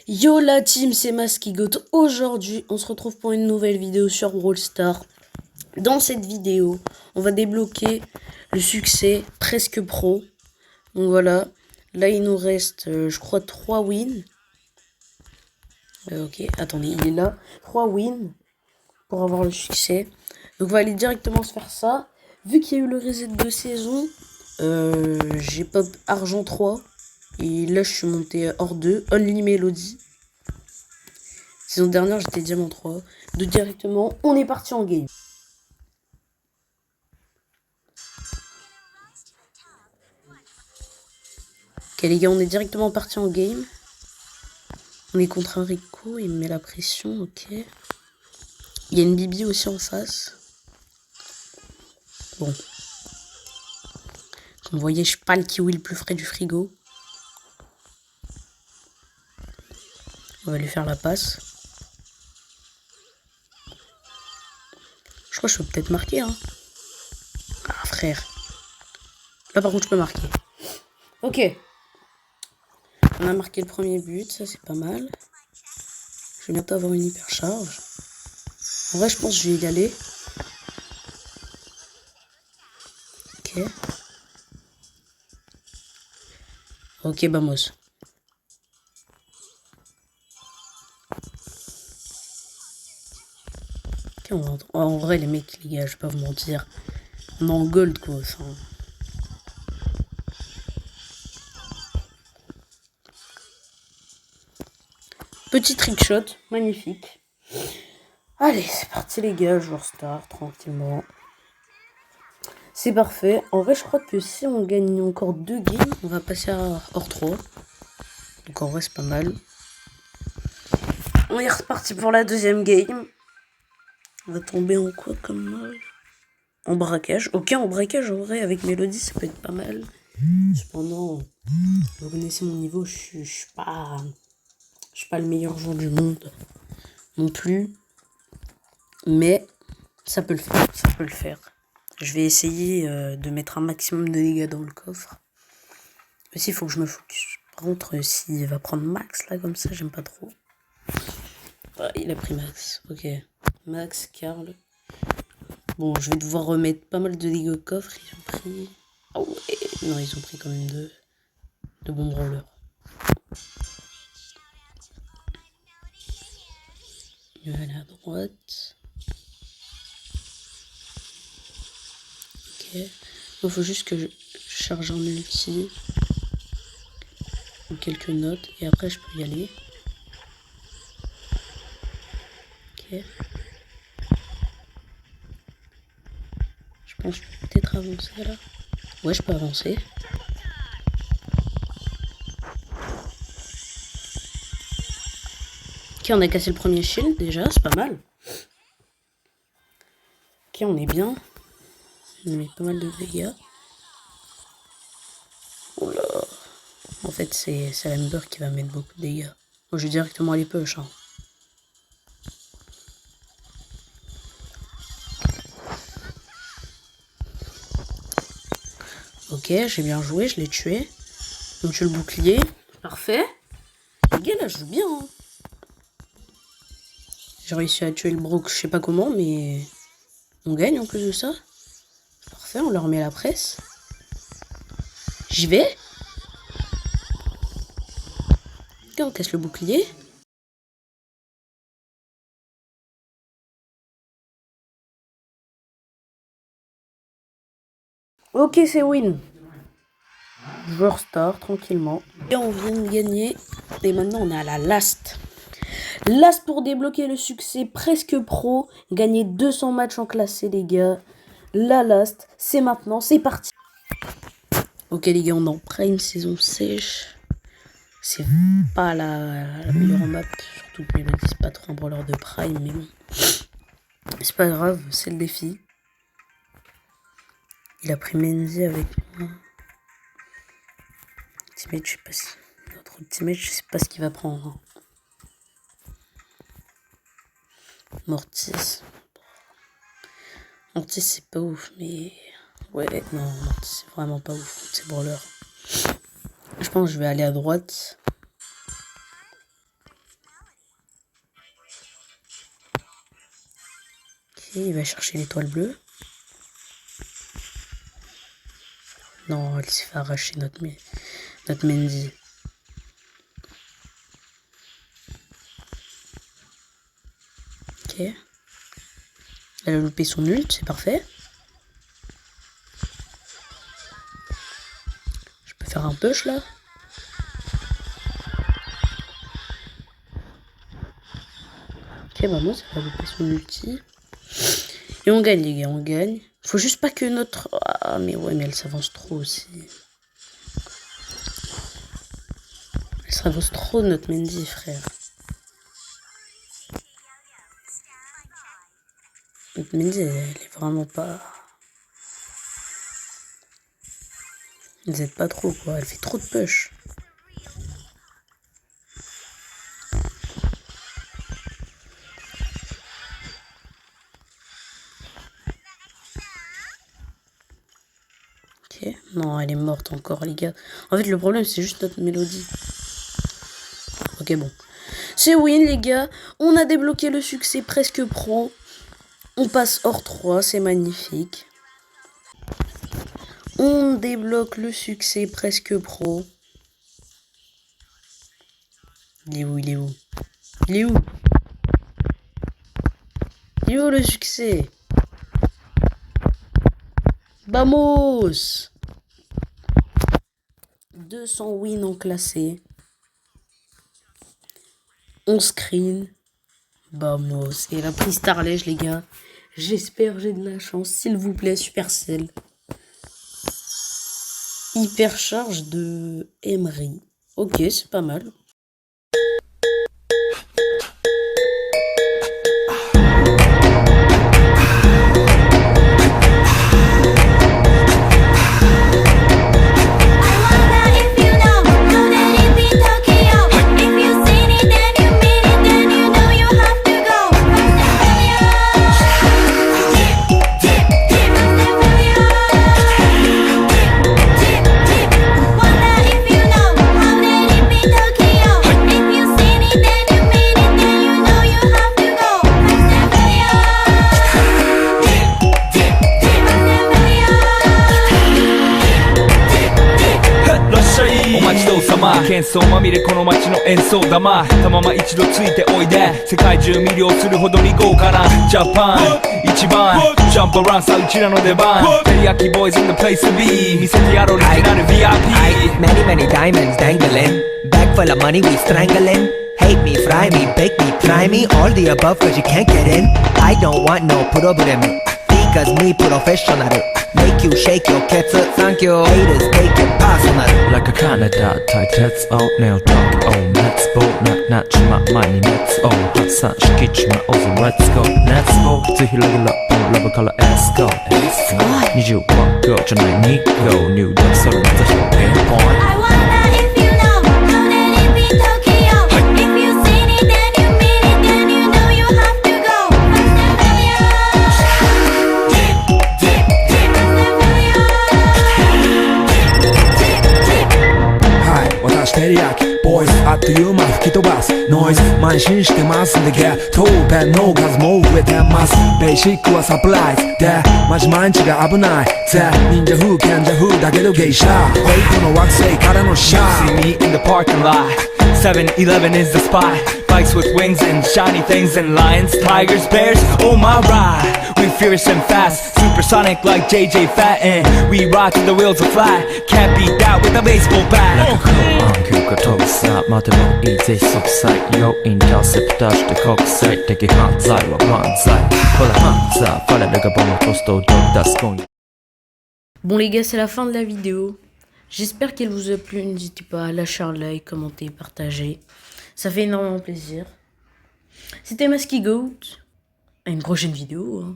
Yo la team, c'est Maskigot. Aujourd'hui, on se retrouve pour une nouvelle vidéo sur Brawl Stars. Dans cette vidéo, on va débloquer le succès presque pro. Donc voilà, là il nous reste, je crois, 3 wins. Ok, attendez, il est là. 3 wins pour avoir le succès. Donc on va aller directement se faire ça. Vu qu'il y a eu le reset de saison, j'ai pop argent 3. Et là, je suis monté hors 2, Only Melody. Saison dernière, j'étais diamant 3. Donc directement, on est parti en game. Ok les gars, on est directement parti en game. On est contre un Rico, il me met la pression, ok. Il y a une Bibi aussi en face. Bon. Comme vous voyez, je suis pas le kiwi le plus frais du frigo. On va lui faire la passe. Je crois que je peux peut-être marquer, hein. Ah frère. Là par contre, je peux marquer. Ok. On a marqué le premier but, ça c'est pas mal. Je vais bientôt avoir une hyper charge. En vrai, je pense que je vais y aller. Ok. Ok, vamos. Ok, en vrai, les mecs, les gars, je vais pas vous mentir. On est en gold, quoi. Enfin... Petit trickshot, magnifique. Allez, c'est parti les gars, joueur star, tranquillement. C'est parfait. En vrai, je crois que si on gagne encore 2 games, on va passer à hors 3. Donc en vrai, c'est pas mal. On est reparti pour la deuxième game. On va tomber en quoi comme mode? En braquage. Ok, en braquage, en vrai, avec Mélodie, ça peut être pas mal. Cependant, vous connaissez mon niveau, je suis pas le meilleur joueur du monde non plus. Mais ça peut le faire, ça peut le faire. Je vais essayer de mettre un maximum de dégâts dans le coffre. Mais si, il faut que je me focus. Par contre, s'il va prendre max, là, comme ça, j'aime pas trop. Ah, il a pris max. Ok. Max, Karl. Bon, je vais devoir remettre pas mal de dégâts au coffre. Ils ont pris... Ah ouais. Non, ils ont pris quand même de bons brawlers. Il va aller à droite. Ok. Il faut juste que je charge un ulti. Ou quelques notes. Et après, je peux y aller. Ok. Je pense que je peux peut-être avancer là. Ouais, je peux avancer. Ok, on a cassé le premier shield déjà, c'est pas mal. Ok, on est bien. On met pas mal de dégâts. Oula. En fait, c'est l'Amber qui va mettre beaucoup de dégâts. Moi, je vais directement aller push. Hein. Ok, j'ai bien joué, je l'ai tué. Donc, je le bouclier. Parfait. Les gars, là, je joue bien. Hein. J'ai réussi à tuer le Brook, je sais pas comment, mais on gagne en plus de ça. Parfait, on leur met la presse. J'y vais. Ok, on casse le bouclier. Ok, c'est win. Joueur star, tranquillement. Et on vient de gagner. Et maintenant, on est à la last. Last pour débloquer le succès presque pro. Gagner 200 matchs en classé, les gars. La last, c'est maintenant, c'est parti. Ok, les gars, on est en prime saison sèche. C'est pas la meilleure map. Surtout que Mélodie, c'est pas trop un brawler de prime, mais bon. C'est pas grave, c'est le défi. Il a pris Menzi avec moi. Ultimate, je sais pas si... Notre ultimate, je sais pas ce qu'il va prendre. Hein. Mortis. Mortis, c'est pas ouf, mais... Ouais, non, Mortis, c'est vraiment pas ouf. C'est brawler. Je pense que je vais aller à droite. il va chercher l'étoile bleue. Non, il s'est fait arracher notre Mendy. Ok. Elle a loupé son ult, c'est parfait. Je peux faire un push là. Ok, bah moi ça va louper son ulti. Et on gagne les gars, on gagne. Faut juste pas que notre... Ah mais ouais, mais elle s'avance trop aussi. Elle s'avance trop notre Mendy, frère. Notre Mendy, elle est vraiment pas... Elle nous aide pas trop quoi, elle fait trop de push. Ok, non, elle est morte encore les gars. En fait le problème c'est juste notre mélodie. Ok bon. C'est win les gars, on a débloqué le succès presque pro. On passe hors 3, c'est magnifique. On débloque le succès presque pro. Il est où? Il est où? Il est où? Il est où le succès? Vamos! 200 wins en classé. 11 screens. Vamos. Et la prise Starlège, les gars. J'espère j'ai de la chance. S'il vous plaît, Supercell. Hypercharge de Emery. Ok, c'est pas mal.様喧騒まみれこの街の演奏玉たまま一度ついておいで世界中魅了するほどに豪華なジャパン一番ジャンプアランさうちらの出番テリヤキボーイズ in the place to be 見せてやろうオリジナル VIP Many many diamonds dangling Bag full of money we strangling Hate me, fry me, bake me, try me All the above cause you can't get in I don't want no problem Because me professional Make you shake your cats Thank you Haters take it personal Like a Canada type that's all nail talk oh let's go not 치마 많이 let's all 확산시키지마 어서 let's go let's go 또 힐러길러 love color let's go20万個じゃない2個入力それまた表現 point I wonder if you know how that it be Tokyo If you seen it then you mean it then you know you have to goはい私テリヤキボーイズあっという間吹き飛ばすノイズ慢心してますんでゲットペンの数も増えてますベーシックはサプライズでマジ毎日が危ないぜ忍者風賢者風だけどゲイシャフェイクの惑星からのシャ See me in the parking lot 7-Eleven is the spot Bikes with wings and shiny things and lions, tigers, bears, oh my ride We fierce and fast, supersonic like JJ Fatten We ride till the wheels are flat Can't beat that with a baseball bat暗球が飛ぶさまでもいいぜ即歳よインターセプターして国際的犯罪は万歳ほら犯罪ファレルがボム落とすと踊り出す今夜 Bon les gars, c'est la fin de la vidéo. J'espère qu'elle vous a plu. N'hésitez pas à lâcher un like, commenter, partager. Ça fait énormément plaisir. C'était Masky Goat. À une prochaine vidéo. Hein.